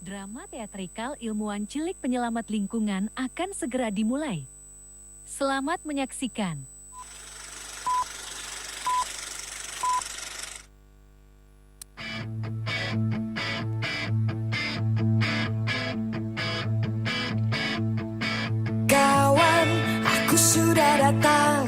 Drama teatrikal ilmuwan cilik penyelamat lingkungan akan segera dimulai. Selamat menyaksikan. Kawan, aku sudah datang.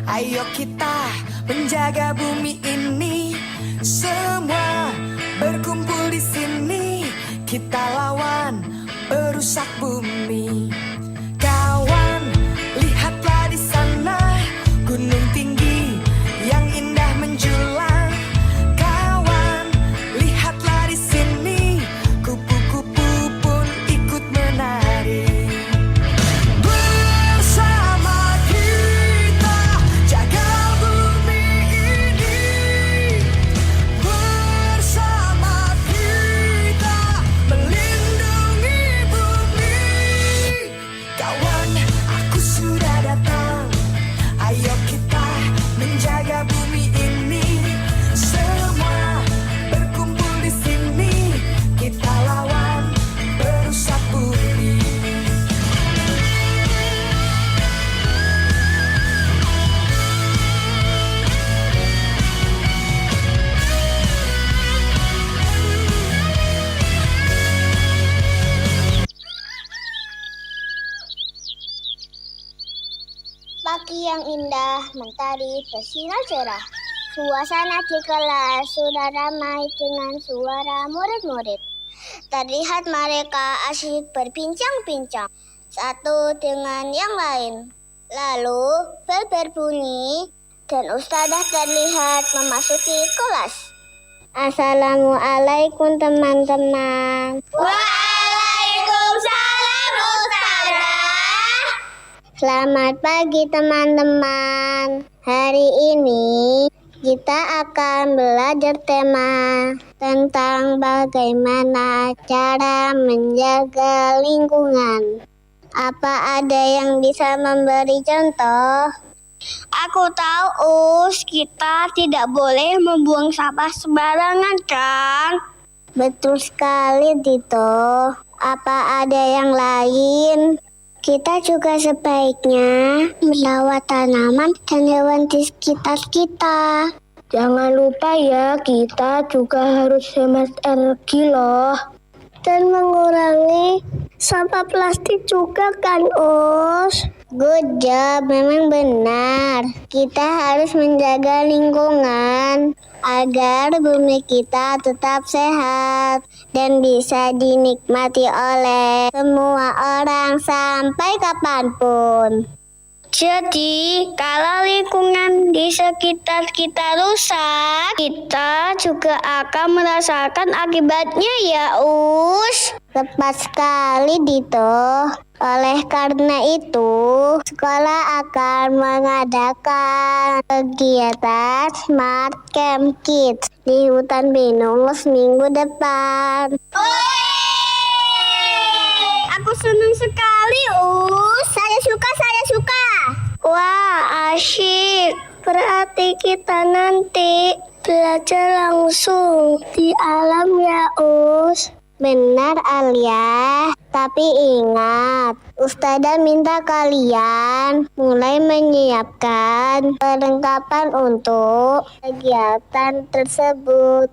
Ayo kita menjaga bumi ini. Semua berkumpul di sini. Kita lawan perusak bumi. Kawan, lihatlah di sana gunung tinggi yang indah menjulang. Kawan, lihatlah di sini kupu-kupu pun ikut menari. Bersama kita jaga bumi ini. Bersama kita melindungi bumi. Kawan, aku sudah datang. Ayo kita menjaga bumi ini. Semua berkumpul di sini. Kita lawan perusak bumi. Pagi yang indah, mentari bersinar cerah. Suasana di kelas sudah ramai dengan suara murid-murid. Terlihat mereka asyik berbincang-bincang satu dengan yang lain. Lalu bel berbunyi dan ustadzah terlihat memasuki kelas. Assalamualaikum teman-teman. Waalaikumsalam ustadzah. Selamat pagi teman-teman. Hari ini kita akan belajar tema tentang bagaimana cara menjaga lingkungan. Apa ada yang bisa memberi contoh? Aku tahu, kita tidak boleh membuang sampah sembarangan kan? Betul sekali, Tito. Apa ada yang lain? Kita juga sebaiknya merawat tanaman dan hewan di sekitar kita. Jangan lupa ya, kita juga harus hemat energi loh. Dan mengurangi sampah plastik juga kan, Us? Good job, memang benar. Kita harus menjaga lingkungan agar bumi kita tetap sehat dan bisa dinikmati oleh semua orang sampai kapanpun. Jadi, kalau lingkungan di sekitar kita rusak, kita juga akan merasakan akibatnya ya, Us. Tepat sekali, Dito. Oleh karena itu, sekolah akan mengadakan kegiatan Smart Camp Kids di Hutan Pinus minggu depan. Aku senang sekali, Us. Saya suka. Wah, asyik. Berarti kita nanti belajar langsung di alam ya, Us. Benar, Alia. Tapi ingat, Ustadzah minta kalian mulai menyiapkan perlengkapan untuk kegiatan tersebut.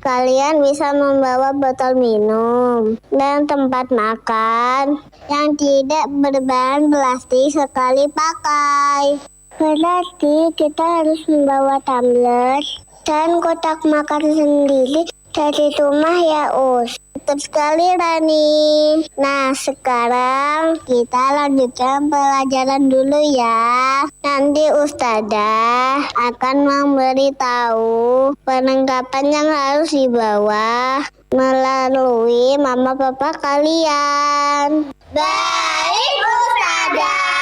Kalian bisa membawa botol minum dan tempat makan yang tidak berbahan plastik sekali pakai. Berarti kita harus membawa tumbler dan kotak makan sendiri dari rumah ya, Us. Betul sekali, Rani. Nah, sekarang kita lanjutkan pelajaran dulu ya. Nanti Ustadzah akan memberitahu perlengkapan yang harus dibawa melalui mama papa kalian. Baik, Ustadzah.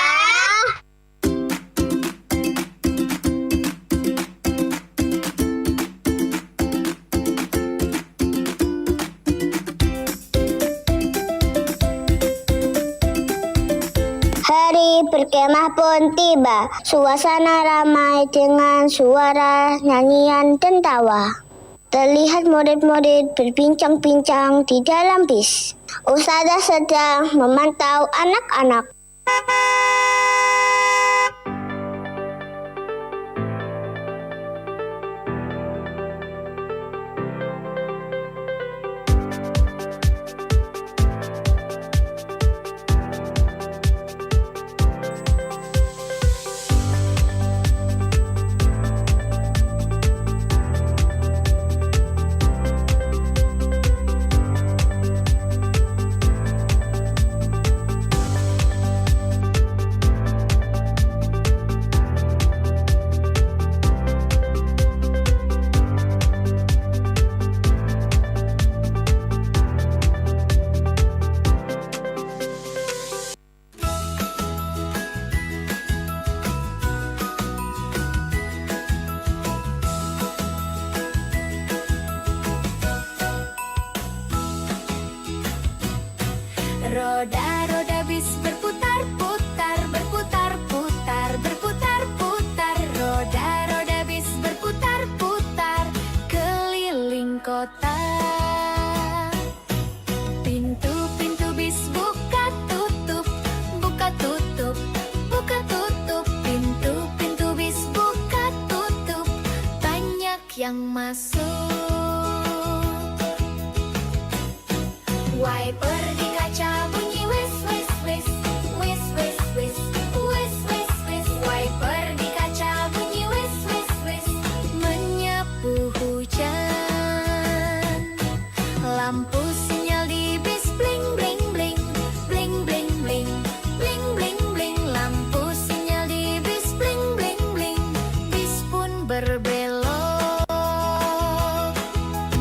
Hari berkemah pun tiba. Suasana ramai dengan suara nyanyian dan tawa. terlihat murid-murid berbincang-bincang di dalam bis. Ustazah sedang memantau anak-anak. Roda-roda bis berputar-putar, berputar-putar, berputar-putar. Roda-roda bis berputar-putar keliling kota. Pintu-pintu bis buka tutup, buka tutup, buka tutup. Pintu-pintu bis buka tutup, banyak yang masuk. Wiper di kaca bunyi wis wis wis, wis wis wis, wis wis wis. Wiper di kaca bunyi wis wis wis, menyapu hujan. Lampu sinyal di bis bling bling bling, bling bling bling, bling bling bling. Lampu sinyal di bis bling bling bling, bis pun berbelok.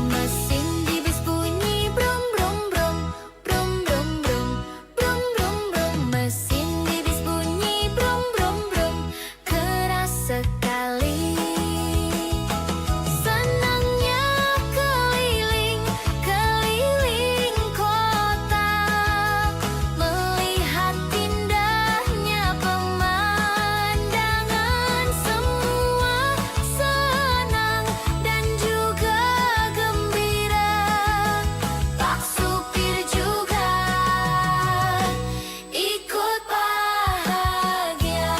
Mesin di bis bunyi brum brum brum, brum brum brum, brum brum brum. Mesin di bis bunyi brum brum brum, keras sekali. Senangnya keliling, keliling kota, melihat indahnya pemandangan. Semua senang dan juga gembira. Pak supir juga ikut bahagia.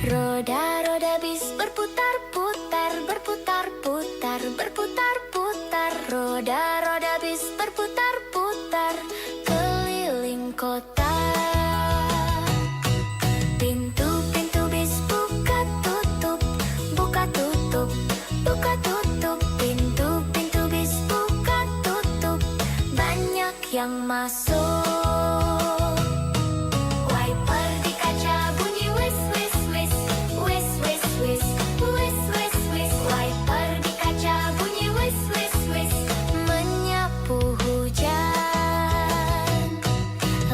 Roda-roda bis berputar-putar, berputar-putar, berputar-putar. Roda-roda bis berputar-putar keliling kota. Pintu-pintu bis buka tutup, buka tutup, buka tutup. Pintu-pintu bis buka tutup, banyak yang masuk. Wiper di kaca bunyi wis wis wis, wis wis wis, wis wis wis. Wiper di kaca bunyi wis wis wis, menyapu hujan.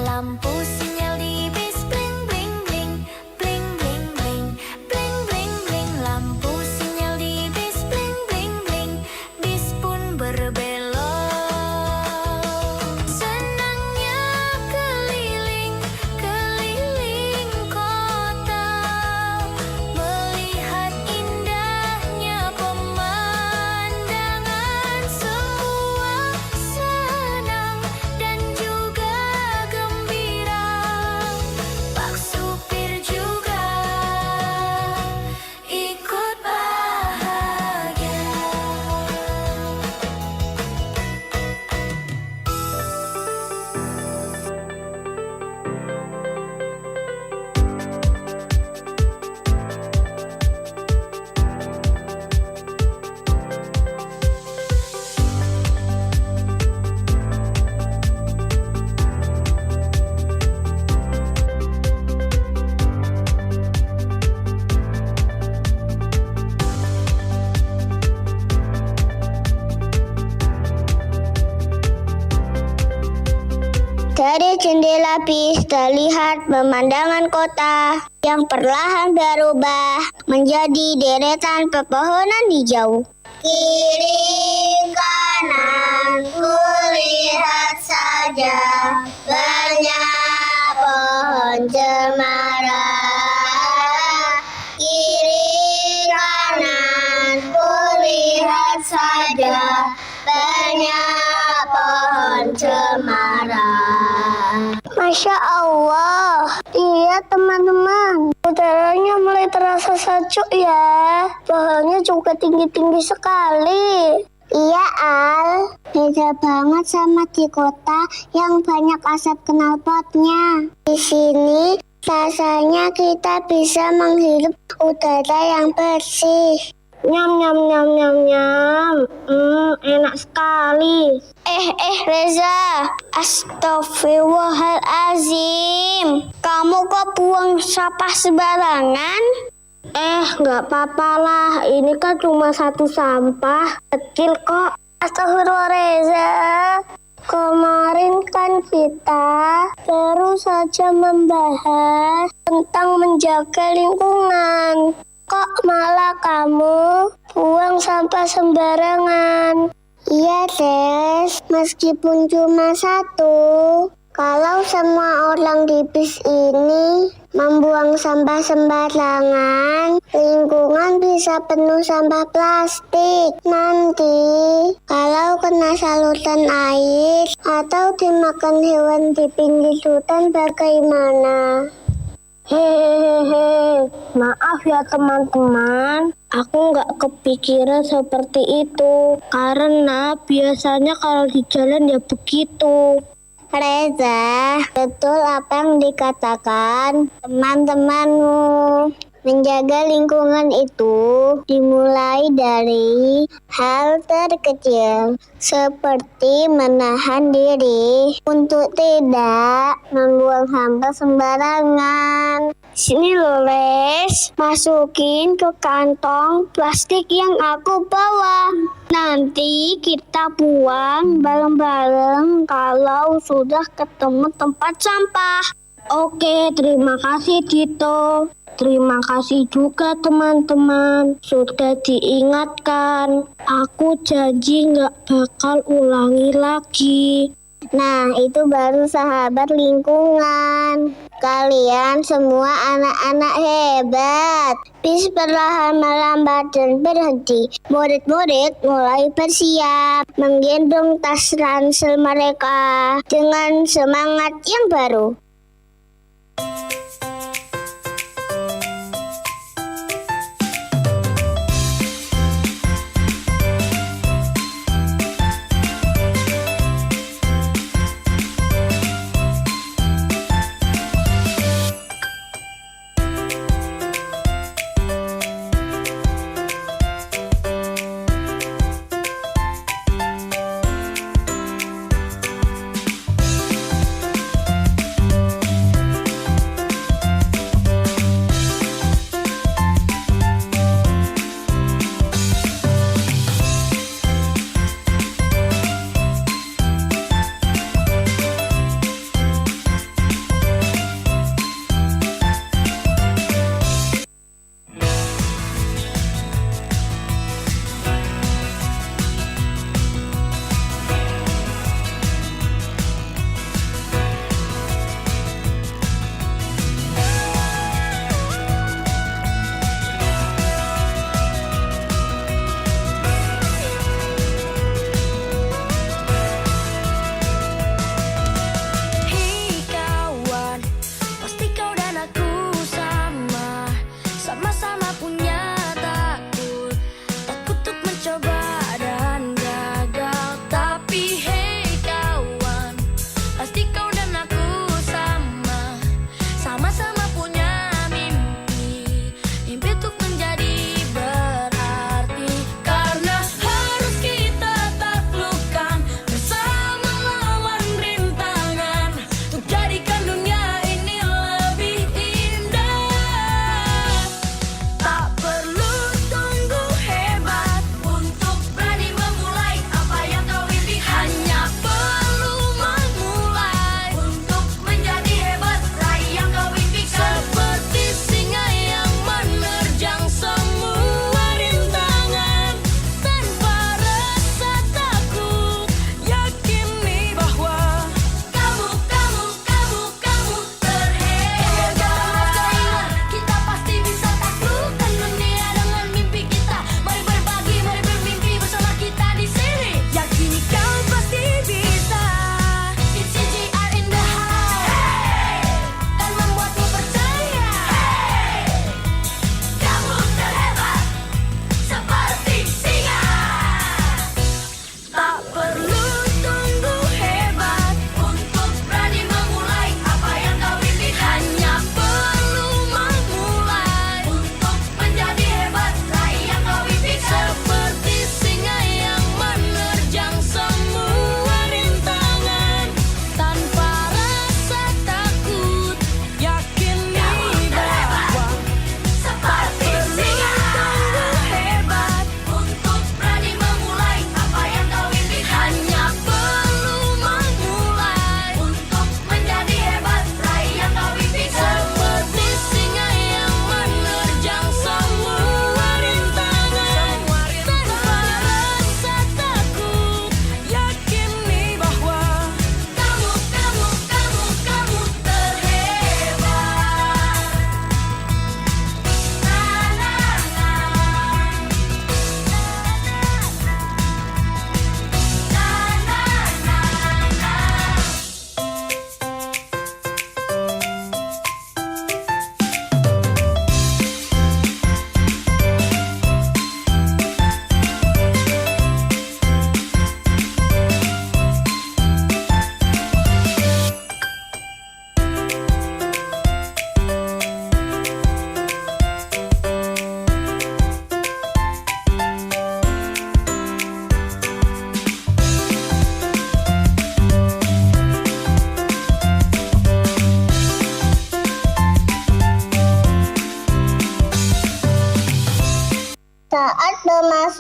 Lampu sinyal di bis bling bling bling, bling bling bling, bling bling bling. Lampu sinyal di bis bling bling bling, bis pun berbelok. Senangnya keliling, keliling kota, melihat indahnya pemandangan. Semua senang dan juga gembira. Pak supir juga ikut bahagia. Dari jendela bis terlihat pemandangan kota yang perlahan berubah menjadi deretan pepohonan hijau. Kiri kanan kulihat saja banyak pohon cemara. Kiri kanan kulihat saja banyak pohon cemara. Masya Allah, iya teman-teman, udaranya mulai terasa sejuk ya. Pohonnya juga tinggi-tinggi sekali. Iya Al, beda banget sama di kota yang banyak asap knalpotnya. Di sini rasanya kita bisa menghirup udara yang bersih. Nyam nyam nyam nyam nyam. Enak sekali. Reza, astagfirullahalazim. Kamu kok buang sampah sembarangan? Nggak apa-apa lah. Ini kan cuma satu sampah kecil kok. Astagfirullah Reza. Kemarin kan kita baru saja membahas tentang menjaga lingkungan. Kok malah kamu buang sampah sembarangan? Iya, Des. Meskipun cuma satu, kalau semua orang di bis ini membuang sampah sembarangan, lingkungan bisa penuh sampah plastik. Nanti, kalau kena saluran air atau dimakan hewan di pinggir hutan bagaimana? Hehehe, maaf ya teman-teman, aku nggak kepikiran seperti itu, karena biasanya kalau di jalan ya begitu. Reza, betul apa yang dikatakan teman-temanmu. Menjaga lingkungan itu dimulai dari hal terkecil, seperti menahan diri untuk tidak membuang sampah sembarangan. Sini loh, Les, masukin ke kantong plastik yang aku bawa. Nanti kita buang bareng-bareng kalau sudah ketemu tempat sampah. Oke, terima kasih Dito. Terima kasih juga teman-teman, sudah diingatkan. Aku janji nggak bakal ulangi lagi. Nah, itu baru sahabat lingkungan. Kalian semua anak-anak hebat. Bis perlahan melambat dan berhenti. Murid-murid mulai bersiap menggendong tas ransel mereka dengan semangat yang baru.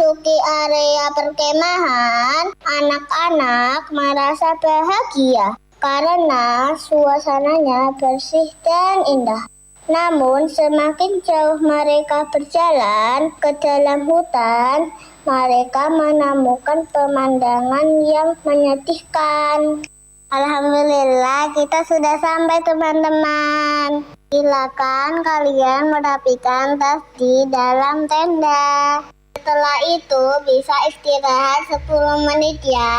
memasuki area perkemahan, anak-anak merasa bahagia karena suasananya bersih dan indah. Namun semakin jauh mereka berjalan ke dalam hutan, mereka menemukan pemandangan yang menyedihkan. Alhamdulillah kita sudah sampai teman-teman. Silakan kalian merapikan tas di dalam tenda. Setelah itu bisa istirahat 10 menit ya.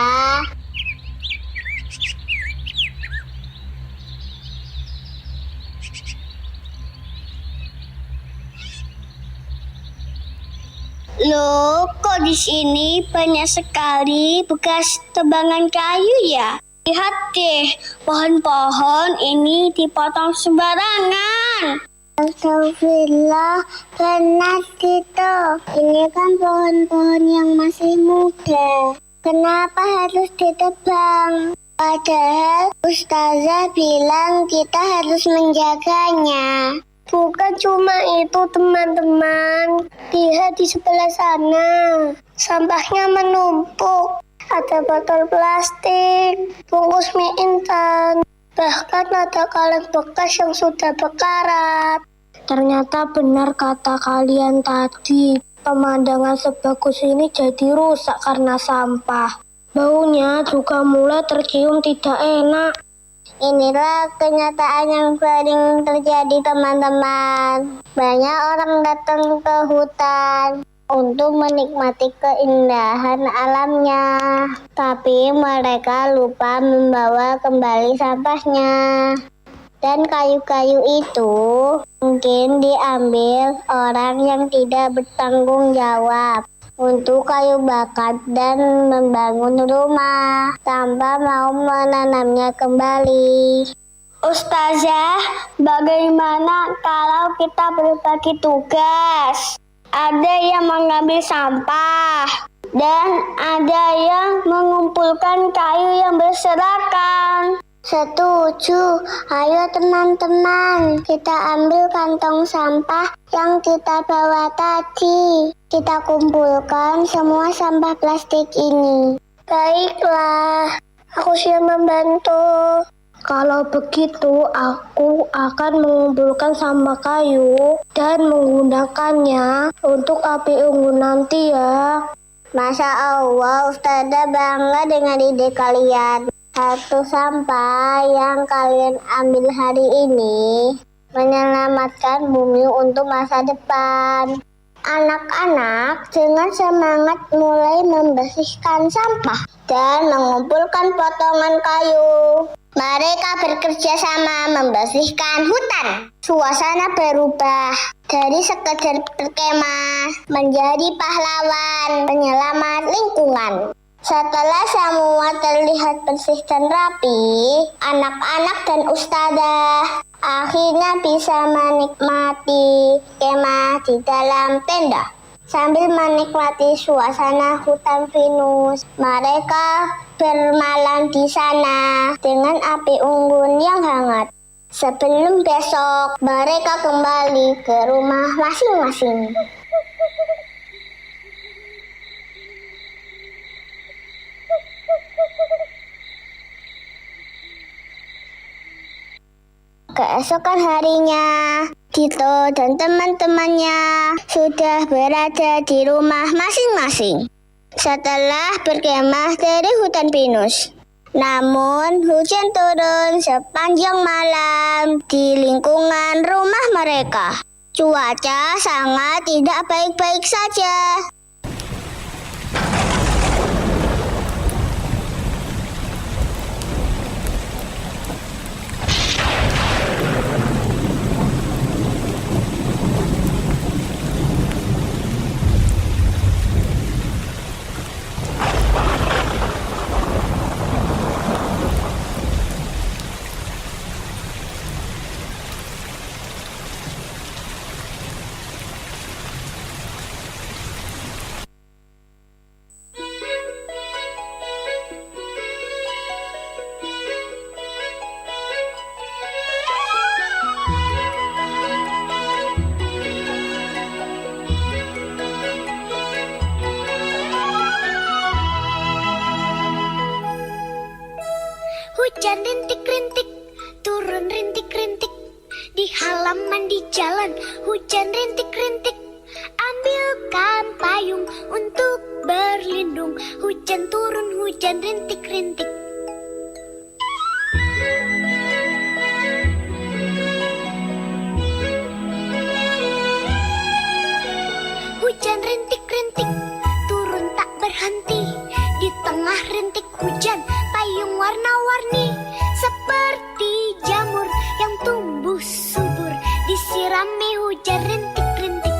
Loh, kok di sini banyak sekali bekas tebangan kayu ya? Lihat deh, pohon-pohon ini dipotong sembarangan. Astagfirullah, benar gitu. Ini kan pohon-pohon yang masih muda. Kenapa harus ditebang? Padahal Ustazah bilang kita harus menjaganya. Bukan cuma itu teman-teman. Lihat di sebelah sana. Sampahnya menumpuk. Ada botol plastik, bungkus mie instan, bahkan ada kaleng bekas yang sudah berkarat. Ternyata benar kata kalian tadi, pemandangan sebagus ini jadi rusak karena sampah. Baunya juga mulai tercium tidak enak. Inilah kenyataan yang sering terjadi teman-teman. Banyak orang datang ke hutan untuk menikmati keindahan alamnya, tapi mereka lupa membawa kembali sampahnya. Dan kayu-kayu itu mungkin diambil orang yang tidak bertanggung jawab untuk kayu bakar dan membangun rumah tanpa mau menanamnya kembali. Ustazah, bagaimana kalau kita berbagi tugas? Ada yang mengambil sampah dan ada yang mengumpulkan kayu yang berserakan. Setuju, ayo teman-teman, kita ambil kantong sampah yang kita bawa tadi. Kita kumpulkan semua sampah plastik ini. Baiklah, aku siap membantu. Kalau begitu, aku akan mengumpulkan sampah kayu dan menggunakannya untuk api unggun nanti ya. Masya Allah, Ustazah bangga dengan ide kalian. Satu sampah yang kalian ambil hari ini menyelamatkan bumi untuk masa depan. Anak-anak dengan semangat mulai membersihkan sampah dan mengumpulkan potongan kayu. Mereka bekerja sama membersihkan hutan. Suasana berubah dari sekedar berkemah menjadi pahlawan penyelamat lingkungan. Setelah semua terlihat bersih dan rapi, anak-anak dan ustazah akhirnya bisa menikmati kemah di dalam tenda. Sambil menikmati suasana hutan pinus, mereka bermalam di sana dengan api unggun yang hangat. Sebelum besok, mereka kembali ke rumah masing-masing. Keesokan harinya, Tito dan teman-temannya sudah berada di rumah masing-masing setelah berkemah dari hutan pinus. Namun hujan turun sepanjang malam di lingkungan rumah mereka. Cuaca sangat tidak baik-baik saja. Hujan rintik-rintik, turun rintik-rintik. Di halaman di jalan, hujan rintik-rintik. Ambilkan payung untuk berlindung. Hujan turun, hujan rintik-rintik. Hujan rintik-rintik, turun tak berhenti. Di tengah rintik hujan, payung warna-warni. Seperti jamur yang tumbuh subur, disirami hujan rintik-rintik.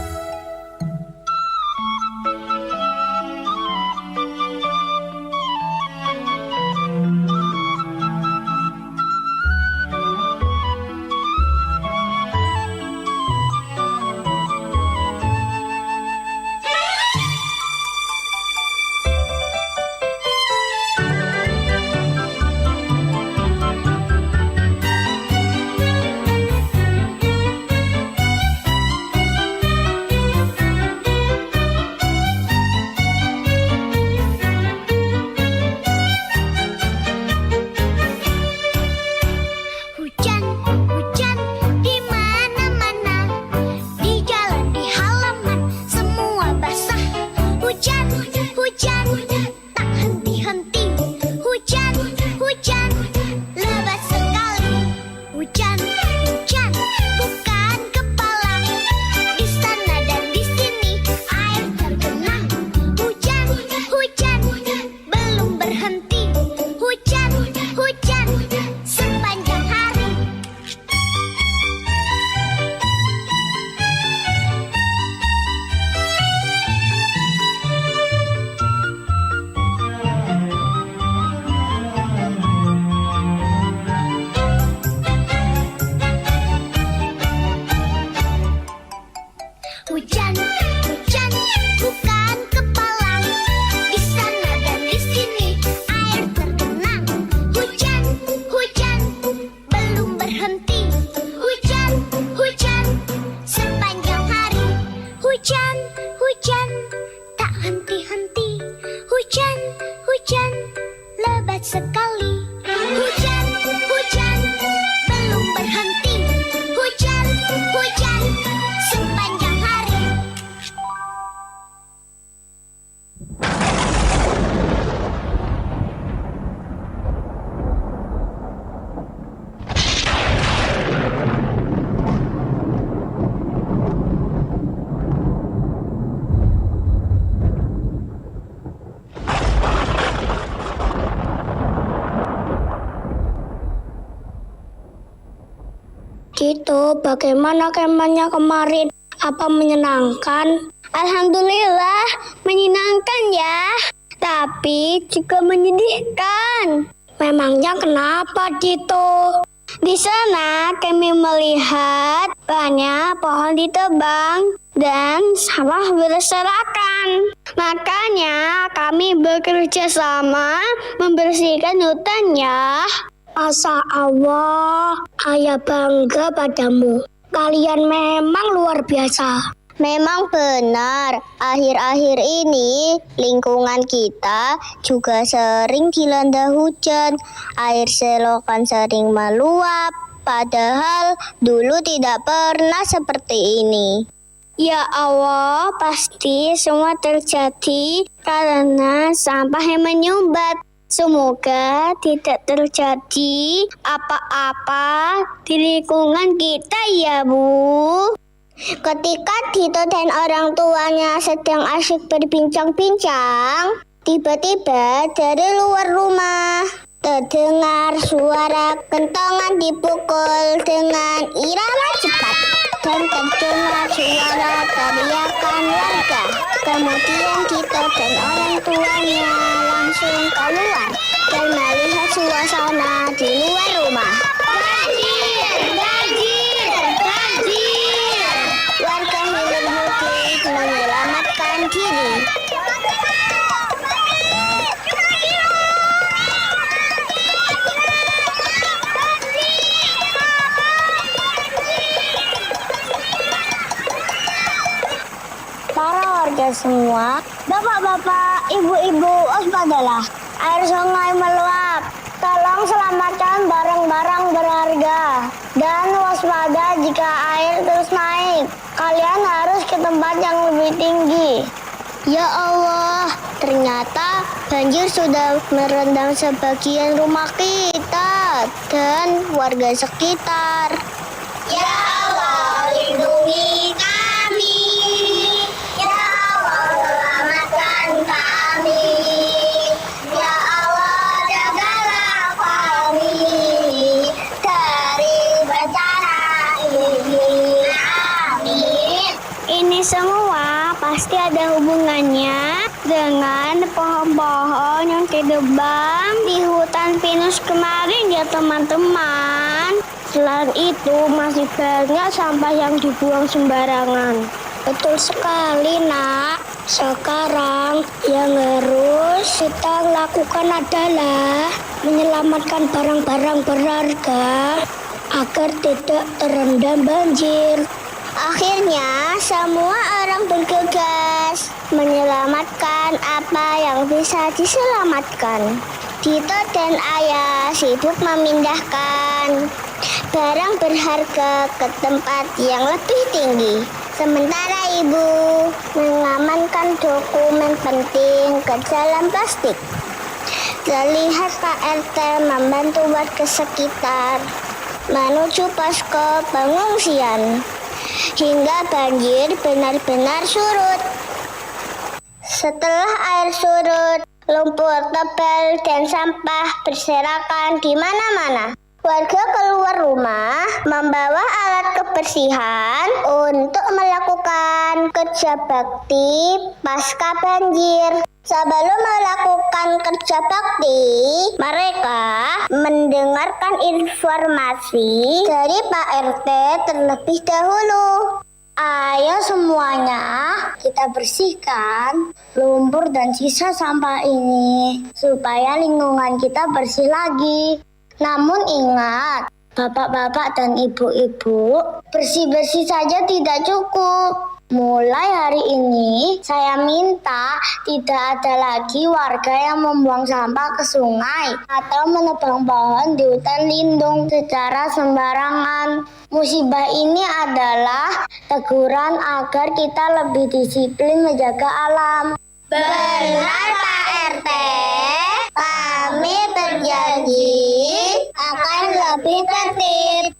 Hujan, hujan di mana-mana, di jalan, di halaman, semua basah. Hujan, hujan tak henti-henti. Hujan, hujan lebat sekali. Hujan, hujan bukan kepala. Di sana dan di sini air tergenang. Hujan, hujan belum berhenti. Hujan, hujan sepanjang hari. Hujan, hujan bukan kepala. Di sana dan di sini air tergenang. Hujan, hujan belum berhenti. Hujan, hujan sepanjang hari. Hujan, hujan tak henti-henti. Hujan, hujan lebat sekali. Hujan, hujan belum berhenti. Hujan, hujan sepanjang hari. Gitu, bagaimana kemahnya kemarin? Apa menyenangkan? Alhamdulillah, menyenangkan ya. Tapi juga menyedihkan. Memangnya kenapa, Dito? Di sana kami melihat banyak pohon ditebang dan sawah berserakan. Makanya kami bekerja sama membersihkan hutan ya. Masa Allah, ayah bangga padamu. Kalian memang luar biasa. Memang benar, akhir-akhir ini lingkungan kita juga sering dilanda hujan. Air selokan sering meluap, padahal dulu tidak pernah seperti ini. Ya Allah, pasti semua terjadi karena sampah yang menyumbat. Semoga tidak terjadi apa-apa di lingkungan kita ya, Bu. Ketika Dito dan orang tuanya sedang asyik berbincang-bincang, tiba-tiba dari luar rumah terdengar suara kentongan dipukul dengan irama cepat dan terdengar suara teriakan warga. Kemudian Dito dan orang tuanya langsung keluar dan melihat suasana di luar rumah. Banjir! Banjir! Banjir! Warga hilir-mudik menyelamatkan diri. Para warga semua, bapak-bapak, ibu-ibu, waspadalah. Air sungai meluap. Tolong selamatkan barang-barang berharga dan waspada jika air terus naik. Kalian harus ke tempat yang lebih tinggi. Ya Allah, ternyata banjir sudah merendam sebagian rumah kita dan warga sekitar. Ya Allah, lindungi kami. Ya Allah, selamatkan kami. Ya Allah, jagalah kami dari bencana ini. Amin. Ini semua pasti ada hubungannya dengan pohon-pohon yang ditebang di hutan pinus kemarin ya teman-teman. Selain itu masih banyak sampah yang dibuang sembarangan. Betul sekali nak. Sekarang yang harus kita lakukan adalah menyelamatkan barang-barang berharga agar tidak terendam banjir. Akhirnya semua orang bergegas menyelamatkan apa yang bisa diselamatkan. Dito dan Ayah sibuk memindahkan barang berharga ke tempat yang lebih tinggi. Sementara Ibu mengamankan dokumen penting ke dalam plastik. Terlihat Pak RT membantu warga sekitar menuju posko pengungsian hingga banjir benar-benar surut. Setelah air surut, lumpur tebal dan sampah berserakan di mana-mana. Warga keluar rumah membawa alat kebersihan untuk melakukan kerja bakti pasca banjir. Sebelum melakukan kerja bakti, mereka mendengarkan informasi dari Pak RT terlebih dahulu. Ayo semuanya, kita bersihkan lumpur dan sisa sampah ini supaya lingkungan kita bersih lagi. Namun ingat, bapak-bapak dan ibu-ibu, bersih-bersih saja tidak cukup. Mulai hari ini, saya minta tidak ada lagi warga yang membuang sampah ke sungai atau menebang pohon di hutan lindung secara sembarangan. Musibah ini adalah teguran agar kita lebih disiplin menjaga alam. Benar Pak RT, kami berjanji akan lebih tertib.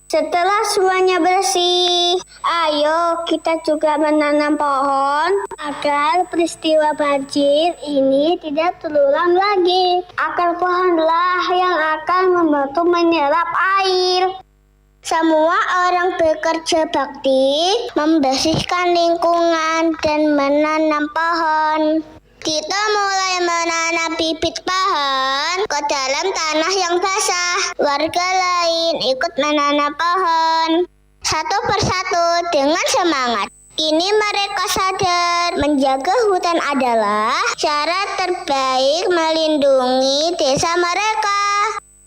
Setelah semuanya bersih, ayo kita juga menanam pohon agar peristiwa banjir ini tidak terulang lagi. Akar pohonlah yang akan membantu menyerap air. Semua orang bekerja bakti, membersihkan lingkungan dan menanam pohon. Kita mulai menanam bibit pohon ke dalam tanah yang basah. Warga lain ikut menanam pohon satu persatu dengan semangat. Kini mereka sadar menjaga hutan adalah cara terbaik melindungi desa mereka.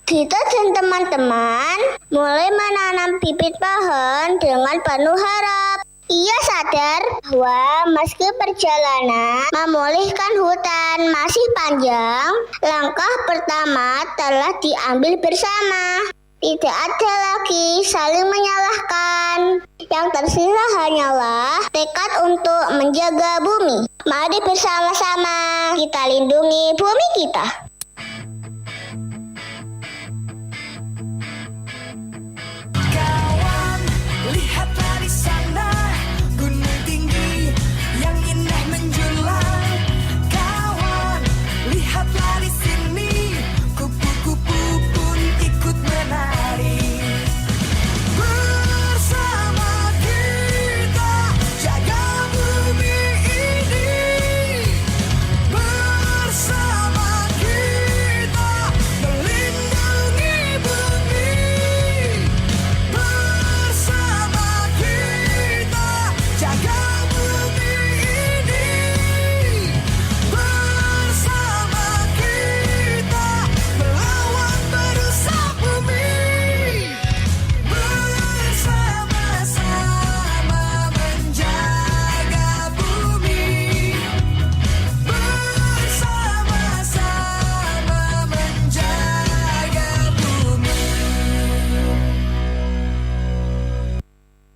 Dito dan teman-teman mulai menanam bibit pohon dengan penuh harap. Ia sadar bahwa meski perjalanan memulihkan hutan masih panjang, langkah pertama telah diambil bersama. Tidak ada lagi saling menyalahkan. Yang tersisa hanyalah tekad untuk menjaga bumi. Mari bersama-sama kita lindungi bumi kita.